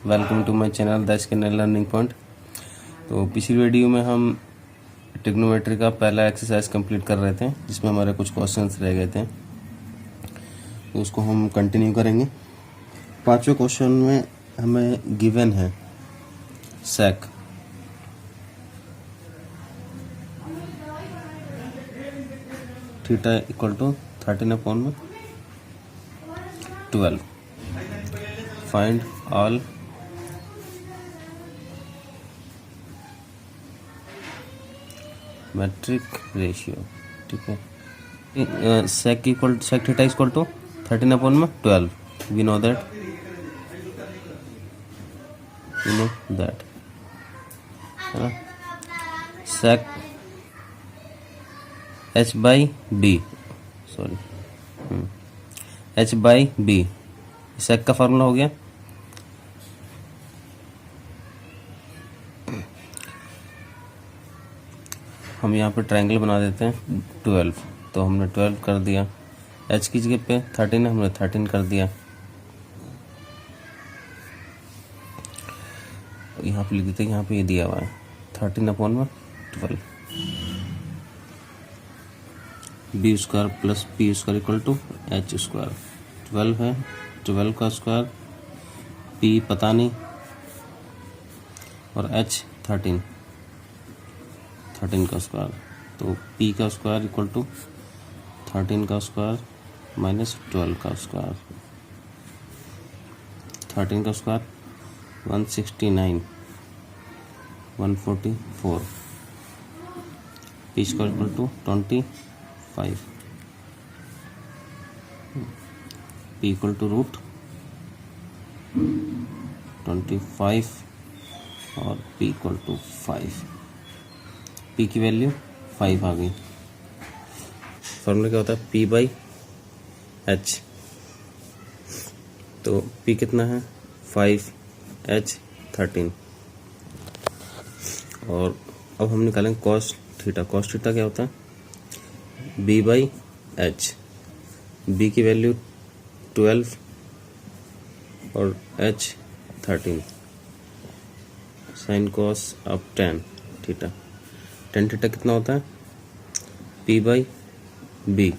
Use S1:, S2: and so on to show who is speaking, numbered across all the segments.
S1: Welcome to my channel the scanner learning point. तो पिछली video में हम ट्रिग्नोमेट्री का पहला एक्सरसाइज कंप्लीट कर रहे थे, जिसमें हमारे कुछ क्वेश्चंस रह गए थे, तो उसको हम कंटिन्यू करेंगे। पांचवें क्वेश्चन में हमें गिवन है sec theta equal to 13/12। Find all metric ratio. ठीक है, sec theta equal to 13/12। We know that sec h by B, sorry h by B sec का फार्मूला हो गया। हम यहाँ पे ट्रायंगल बना देते हैं 12, तो हमने 12 कर दिया। h की जगह पे 13 है, हमने 13 कर दिया। यहाँ पे लिख देते हैं, यहाँ पे ये दिया हुआ है 13/12। B square plus P square equal to h square. 12 है, 12 का स्क्वायर, p पता नहीं, और h 13 का स्क्वायर। तो p का स्क्वायर इक्वल टू 13 का स्क्वायर माइनस 12 का स्क्वायर। 13 का square 169, 144। p square equal to 25। p equal to root 25 और p इक्वल टू 5। p की वैल्यू 5 आ गई। फॉर्मूला क्या होता है? p by h। तो p कितना है? 5, h 13। और अब हम निकालेंगे कॉस थीटा। कॉस थीटा क्या होता है? b by h। b की वैल्यू 12 और h 13। Sine cos of tan theta. tan theta कितना होता है? p by b।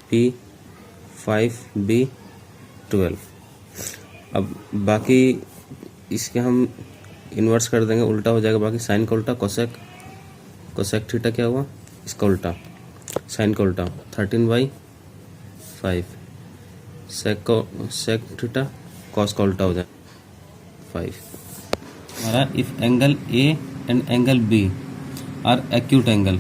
S1: p 5b 12। अब बाकी इसके हम इन्वर्स कर देंगे, उल्टा हो जाएगा। बाकी साइन का उल्टा कोसेक थीटा क्या हुआ? इसका उल्टा, साइन का उल्टा 13/5। सेक थीटा कॉस का उल्टा हो जाए 5। हमारा if angle A and angle B are acute angle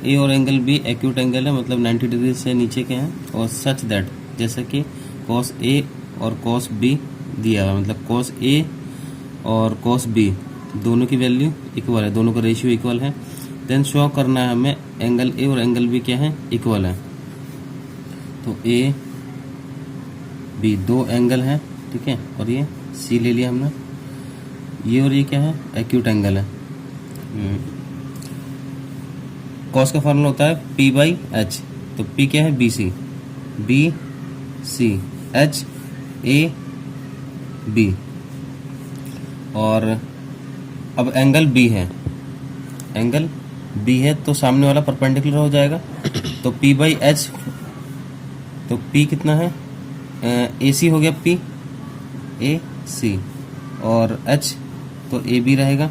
S1: A और एंगल बी एक्यूट एंगल है, मतलब 90 डिग्री से नीचे के हैं, और सच दैट जैसे कि कॉस ए और कॉस बी दिया हुआ, मतलब कॉस ए और कॉस बी दोनों की वैल्यू इक्वल है, दोनों का रेशियो इक्वल है। देन शो करना है हमें एंगल ए और एंगल बी क्या है? इक्वल है। तो ए बी दो एंगल है, ठीक है, और ये सी ले लिया हमने। ये और ये क्या है? एक्यूट एंगल है। कॉस का फॉर्मूला होता है p बाई h। तो p क्या है? BC, h a b। और अब एंगल b है, तो सामने वाला परपेंडिकुलर हो जाएगा। तो p बाई h, तो p कितना है? AC हो गया, p AC, और h तो AB रहेगा।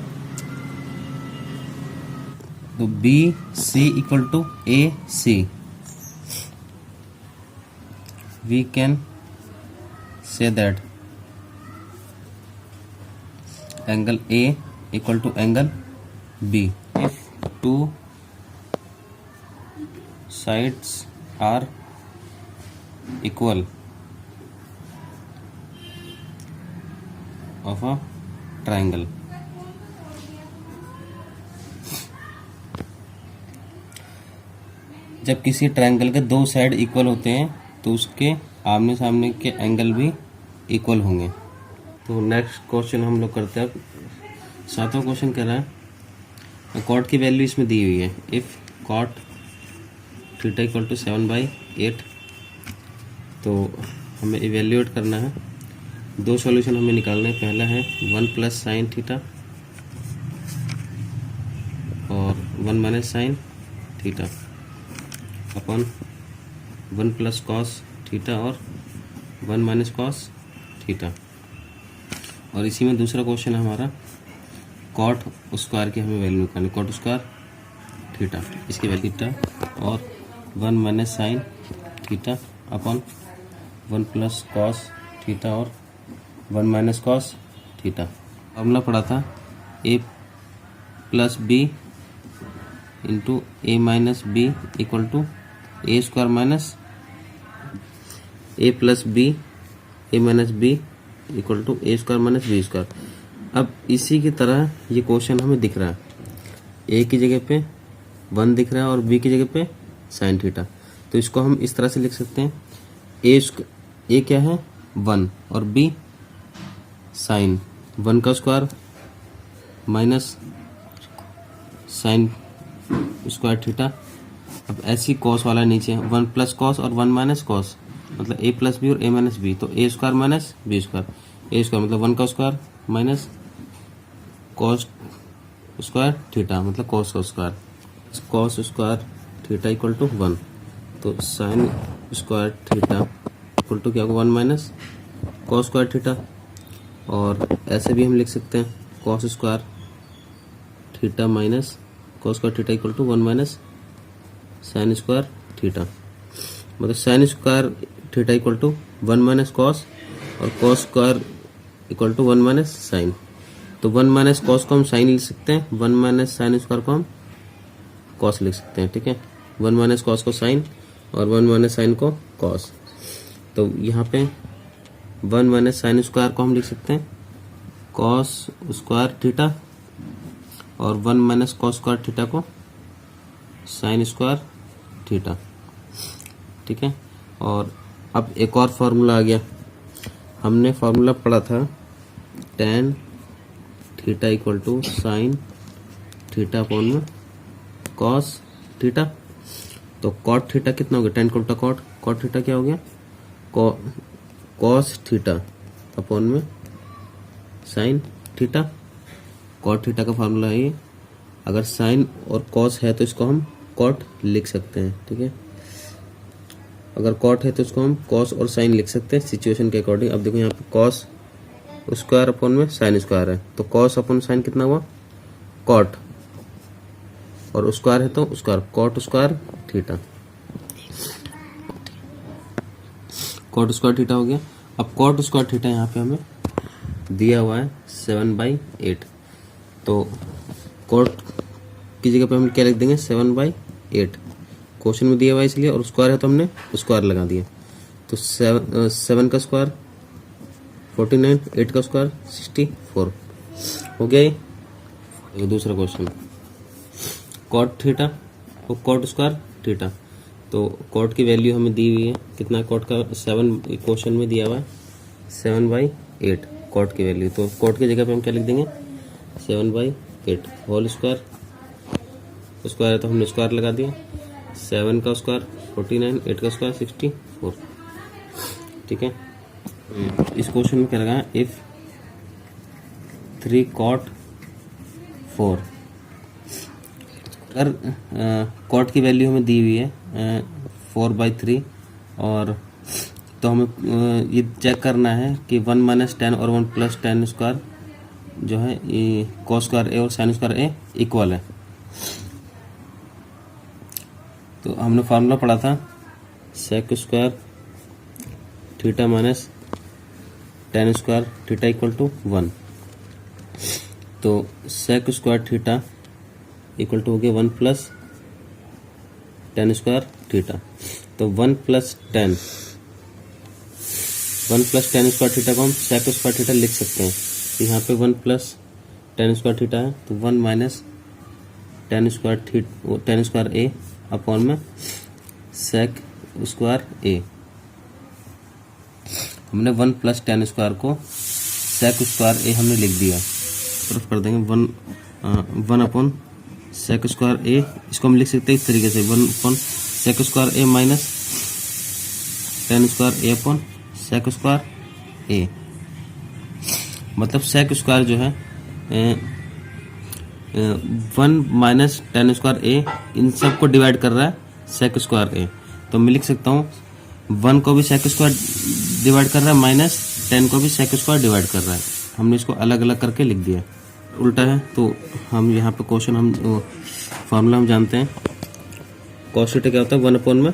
S1: तो BC equal to AC। We can say that angle A equal to angle B if two sides are equal of a triangle। जब किसी ट्रायंगल के दो साइड इक्वल होते हैं तो उसके आमने सामने के एंगल भी इक्वल होंगे। तो नेक्स्ट क्वेश्चन हम लोग करते हैं। 7वां क्वेश्चन कह रहा है कॉट की वैल्यू इसमें दी हुई है। If cot theta equal to 7/8, तो हमें इवेल्यूएट करना है दो सॉल्यूशन हमें निकालना है। पहला है 1 प्लस साइन थीटा और 1 minus sine theta upon 1 plus cos theta और 1 माइनस कॉस थीटा। और इसी में दूसरा क्वेश्चन है हमारा कॉट स्क्वायर की हमें वैल्यू निकालनी, कॉट स्क्वायर थीटा, इसकी वैल्यू थीटा और 1 minus sine theta upon 1 plus cos theta और 1 माइनस कॉस थीटा। फॉर्मूला पढ़ा था a plus B into A minus B equal to A square minus A plus B A minus B equal to A square minus B square. अब इसी की तरह ये question हमें दिख रहा है, ए की जगह पे 1 दिख रहा है और बी की जगह पे साइन थीटा। तो इसको हम इस तरह से लिख सकते हैं, ए क्या है 1 और बी साइन 1 का square minus sine square theta. अब ऐसी कॉस वाला नीचे 1 प्लस कॉस और 1 माइनस कॉस, मतलब ए प्लस बी और ए माइनस बी, तो A square minus B square, A square मतलब 1 का square minus cos square theta मतलब कॉस का square, cos square theta equal to 1। तो sine square theta equal to क्या होगा 1 माइनस कॉस स्क्वायर थीटा। और ऐसे भी हम लिख सकते हैं cos square theta minus cos square theta equal to 1 minus sine square theta, मतलब sine square theta equal to 1 minus cos और cos square equal to 1 minus sine. तो 1 माइनस कॉस को हम साइन लिख सकते हैं, 1 माइनस साइन स्क्वायर को हम कॉस लिख सकते हैं, ठीक है। 1 माइनस कॉस को साइन और 1 माइनस साइन को कॉस। तो यहाँ पे 1 माइनस साइन स्क्वायर को हम लिख सकते हैं कॉस स्क्वायर थीटा और 1 माइनस कॉस स्क्वायर थीटा को साइन स्क्वायर थीटा, ठीक है। और अब एक और फार्मूला आ गया, हमने फार्मूला पढ़ा था tan theta equal to sine theta upon में कॉस थीटा। तो कॉट थीटा कितना हो गया, tan को उल्टा कॉट, कॉट थीटा क्या हो गया कॉस थीटा अपॉन में साइन थीटा। कॉट थीटा का फार्मूला है ये, अगर साइन और कॉस है तो इसको हम कॉट लिख सकते हैं, ठीक है। अगर कॉट है तो इसको हम कॉस और साइन लिख सकते हैं सिचुएशन के अकॉर्डिंग। अब देखो यहाँ पे कॉस स्क्वायर अपॉन में साइन स्क्वायर है, तो कॉस अपॉन साइन कितना हुआ कॉट, और स्क्वायर है तो square, cot square theta, cot square theta हो गया। अब कॉट स्क्वायर थीटा यहाँ पे हमें दिया हुआ है 7/8, तो कॉट की जगह पे हम क्या लिख देंगे 7/8, क्वेश्चन में दिया हुआ है इसलिए, और स्क्वायर है तो हमने स्क्वायर लगा दिया। तो 7 का स्क्वायर 49, 8 का स्क्वायर 64 हो गया ये। दूसरा क्वेश्चन कॉट थीटा और कॉट स्क्वायर थीटा। तो कॉट की वैल्यू हमें दी हुई है, कितना कॉट का 7 क्वेश्चन में दिया हुआ है 7/8 कॉट की वैल्यू। तो कॉट की जगह पे हम क्या लिख देंगे 7/8 होल स्क्वायर, स्क्वायर है तो हमने स्क्वायर लगा दिया, 7 का स्क्वायर 49, 8 का स्क्वायर 64, ठीक है। इस क्वेश्चन में क्या लगा इफ 3 cot 4, अगर कॉट की वैल्यू हमें दी हुई है 4/3 और तो हमें ये चेक करना है कि 1 माइनस 10 और 1 प्लस 10 स्क्वायर जो है ये कॉस स्क्वायर ए और साइन स्क्वायर ए इक्वल है। तो हमने फार्मूला पढ़ा था sec square theta minus tan square theta equal to 1। तो sec square theta equal to हो गया 1 प्लस टेन स्क्वायर थीटा। तो 1 प्लस टेन स्क्वायर थीटा को हम सेक स्क्वायर थीटा लिख सकते हैं। तो यहाँ पे 1 प्लस टेन स्क्वायर थीटा है, तो 1 माइनस टेन स्क्वायर ए अपॉन में सेक स्क्वायर ए। हमने 1 प्लस टेन स्क्वायर को सेक स्क्वायर ए हमने लिख दिया, तरफ कर देंगे 1 अपॉन सेक स्क्वायर ए। इसको हम लिख सकते हैं इस तरीके से 1 upon sec square A minus tan square A upon sec square ए। मतलब सेक स्क्वायर जो है 1 माइनस टेन स्क्वायर ए, इन सबको डिवाइड कर रहा है सेक स्क्वायर ए। तो मैं लिख सकता हूँ 1 को भी सेक स्क्वायर डिवाइड कर रहा है, माइनस 10 को भी सेक स्क्वायर डिवाइड कर रहा है। हमने इसको अलग अलग करके लिख दिया। उल्टा है तो हम यहाँ पे क्वेश्चन हम फॉर्मूला हम जानते हैं। कॉस थीटा क्या होता है 1 अपॉन में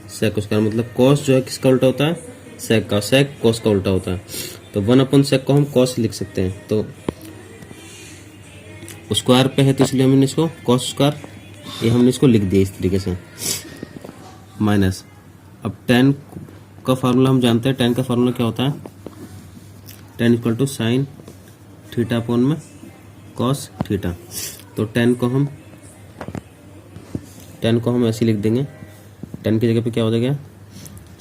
S1: सेक स्क्वायर, मतलब कॉस जो है किसका उल्टा होता है, सेक का, सेक कॉस का उल्टा होता है। तो 1 अपॉन सेक को हम कॉस लिख सकते हैं, तो स्क्वायर पे है तो इसलिए हमने इसको कॉस स्क्वायर, ये हमने इसको लिख दिया इस तरीके से, माइनस। अब tan का फार्मूला हम जानते हैं, tan का फार्मूला क्या होता है, tan equal to sine theta upon में कॉस थीटा। तो tan को हम ऐसे लिख देंगे, tan की जगह पे क्या हो जाएगा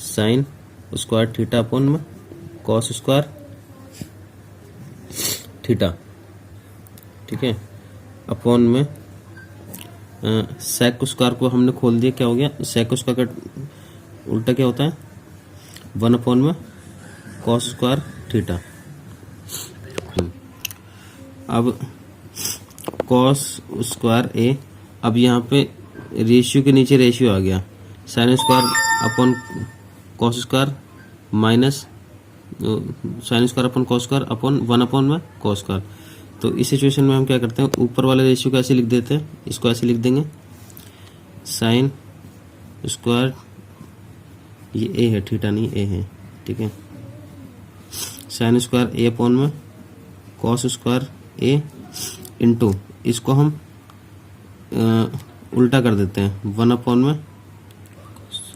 S1: साइन स्क्वायर थीटा अपॉन में कॉस स्क्वायर थीटा, ठीक है, अपॉन में सेक स्क्वायर को हमने खोल दिया, क्या हो गया सेक स्क्वायर का उल्टा क्या होता है 1 अपॉन में कॉस स्क्वायर थीटा। अब कॉस स्क्वायर ए, अब यहाँ पे रेशियो के नीचे रेशियो आ गया, sine square upon cos square minus sine square upon cos square upon 1 upon में कॉस स्क्वायर। तो इस सिचुएशन में हम क्या करते हैं, ऊपर वाले रेशियो को ऐसे लिख देते हैं, इसको ऐसे लिख देंगे साइन स्क्वायर, ये ए है थीटा नहीं ए है, ठीक है, साइन स्क्वायर ए अपॉन में कॉस स्क्वायर ए इंटू, इसको हम उल्टा कर देते हैं 1 अपॉन में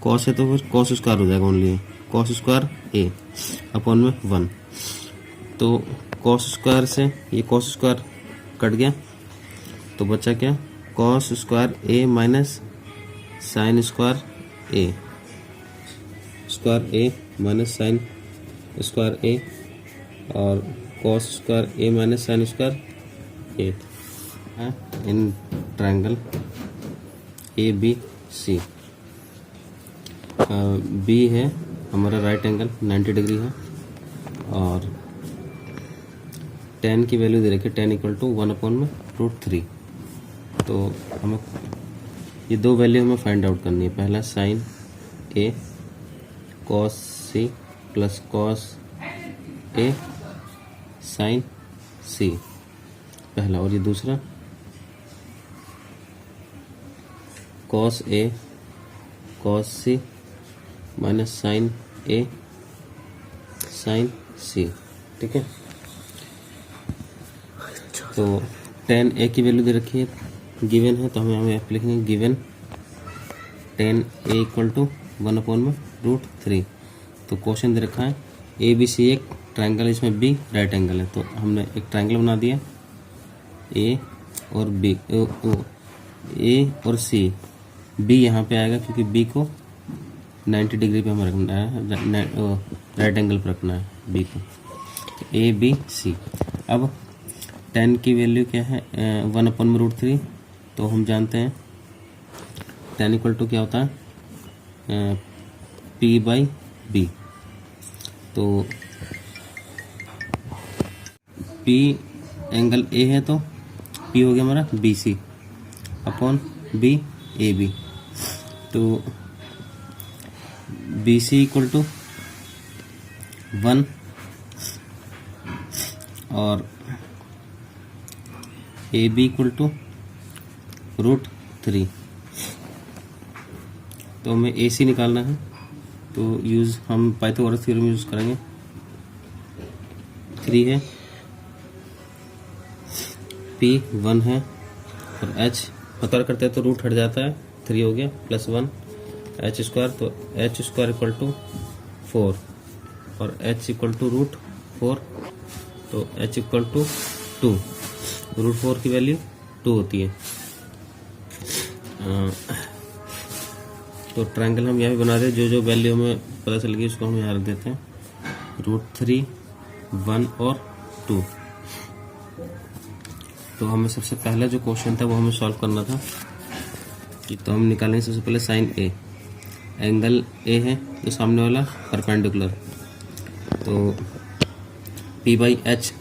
S1: कॉस है तो फिर कॉस स्क्वायर हो जाएगा ओनली, कॉस स्क्वायर ए अपॉन में 1। तो कॉस स्क्वायर से ये कॉस स्क्वायर कट गया, तो बचा क्या cos square A minus sine square A, square A minus sine square A, और cos square A minus sine square A in triangle A B C. B है हमारा right angle 90 degree है, और tan की वैल्यू दे रखी है, tan equal to 1 upon में √3। तो हमें ये दो वैल्यू हमें फाइंड आउट करनी है, पहला sign A cos C plus cos A sign सी पहला, और ये दूसरा cos A cos C minus sign A sign सी, ठीक है। तो tan ए की वैल्यू दे रखी है, गिवन है, तो हमें यहाँ पे लिखेंगे given tan A equal to 1 upon में √3। तो क्वेश्चन दे रखा है ए बी सी एक ट्रायंगल, इसमें बी राइट एंगल है, तो हमने एक ट्रायंगल बना दिया ए और बी, ए और सी, बी यहाँ पे आएगा क्योंकि बी को 90 डिग्री पे हमें रखना है, राइट एंगल पर रखना है बी को, ए बी सी। अब tan की वैल्यू क्या है 1 अपॉन में √3, तो हम जानते हैं tan इक्वल टू क्या होता है P बाई बी। तो P एंगल A है तो P हो गया हमारा BC अपॉन B AB। तो BC इक्वल टू 1 और AB इक्वल टू √3। तो हमें AC निकालना है, तो हम पाइथागोरस थ्योरम यूज करेंगे। 3 है, P 1 है, और H पता करते हैं तो रूट हट जाता है, 3 हो गया प्लस 1 H स्क्वायर, तो H स्क्वायर इक्वल टू 4 और H इक्वल टू √4, तो H इक्वल टू 2, √4 की वैल्यू 2 होती है। तो ट्रायंगल हम यहाँ भी बना रहे हैं, जो वैल्यू हमें पता चल गई उसको हम यहाँ रख देते हैं, √3 1 और 2। तो हमें सबसे पहला जो क्वेश्चन था वो हमें सॉल्व करना था, तो हम निकालेंगे सबसे पहले साइन ए, एंगल ए है तो सामने वाला परपेंडिकुलर, तो P by H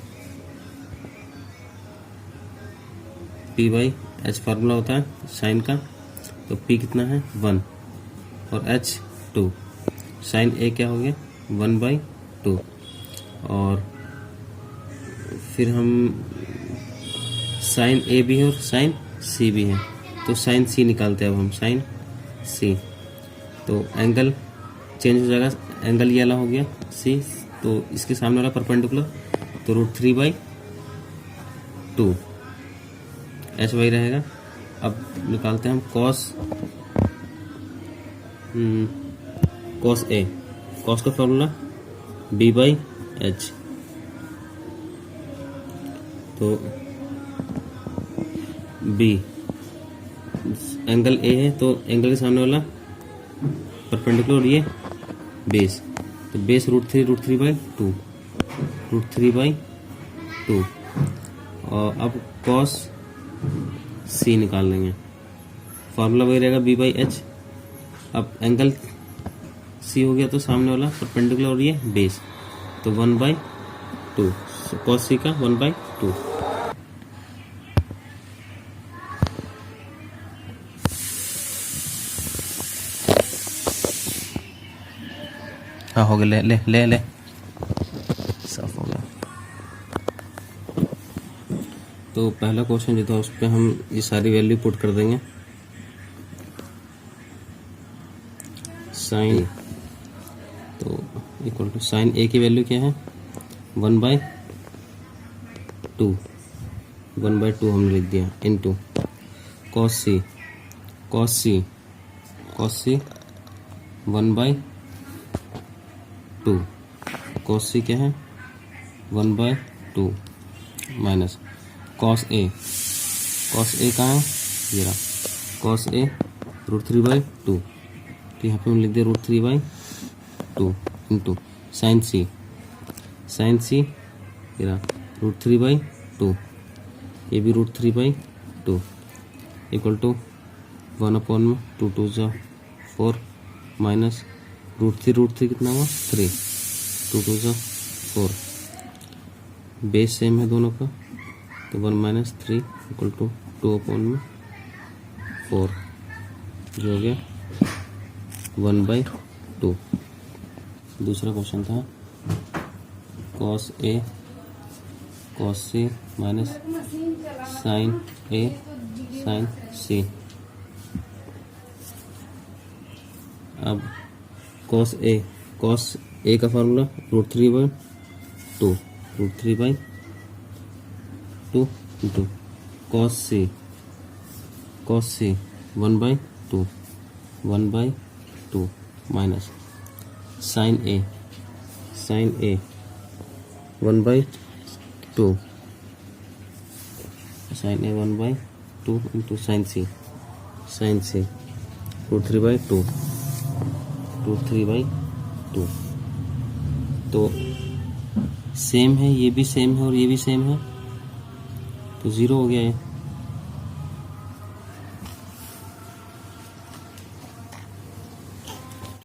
S1: P by H formula होता है साइन का, तो पी कितना है 1 और एच 2, साइन ए क्या हो गया 1/2, और फिर हम साइन ए भी है और साइन सी भी है, तो साइन सी निकालते हैं अब हम, साइन सी, तो एंगल चेंज हो जाएगा, एंगल ये वाला हो गया सी, तो इसके सामने वाला परपेंडिकुलर, तो √3/2 एच वाई रहेगा। अब निकालते हैं हम कॉस ए, कॉस का फॉर्मूला B/H, तो बी एंगल ए है, तो एंगल के सामने वाला परपेंडिकुलर ये बेस, तो बेस √3/2 और अब कॉस सी निकाल लेंगे, फार्मूला वही रहेगा B/H। अब एंगल सी हो गया तो सामने वाला परपेंडिकुलर और ये बेस, तो 1/2, कॉस सी का 1/2। हाँ हो गया, ले ले ले ले साफ हो गया। तो पहला क्वेश्चन जो था उस पर हम ये सारी वैल्यू पुट कर देंगे, साइन, तो इक्वल टू साइन ए की वैल्यू क्या है 1/2 हमने लिख दिया, इनटू कॉस सी 1/2, कॉस सी क्या है 1/2 माइनस कॉस ए कहाँ है, ये रहा कॉस ए √3/2, तो यहाँ पे हम लिख दिया √3/2 इंटू साइन सी ये रहा √3/2, ये भी √3/2 इक्वल टू 1/2 4 माइनस √3 कितना हुआ 3, 2 4, बेस सेम है दोनों का, तो 1 - 3 इक्वल टू 2/4 जो हो गया 1/2। दूसरा क्वेश्चन था कॉस सी माइनस साइन ए साइन सी। अब कॉस ए का फार्मूला √3/2 इंटू कॉस सी 1/2 माइनस साइन ए 1/2 इंटू साइन सी √3/2 तो सेम है, ये भी सेम है और ये भी सेम है, तो 0 हो गया है।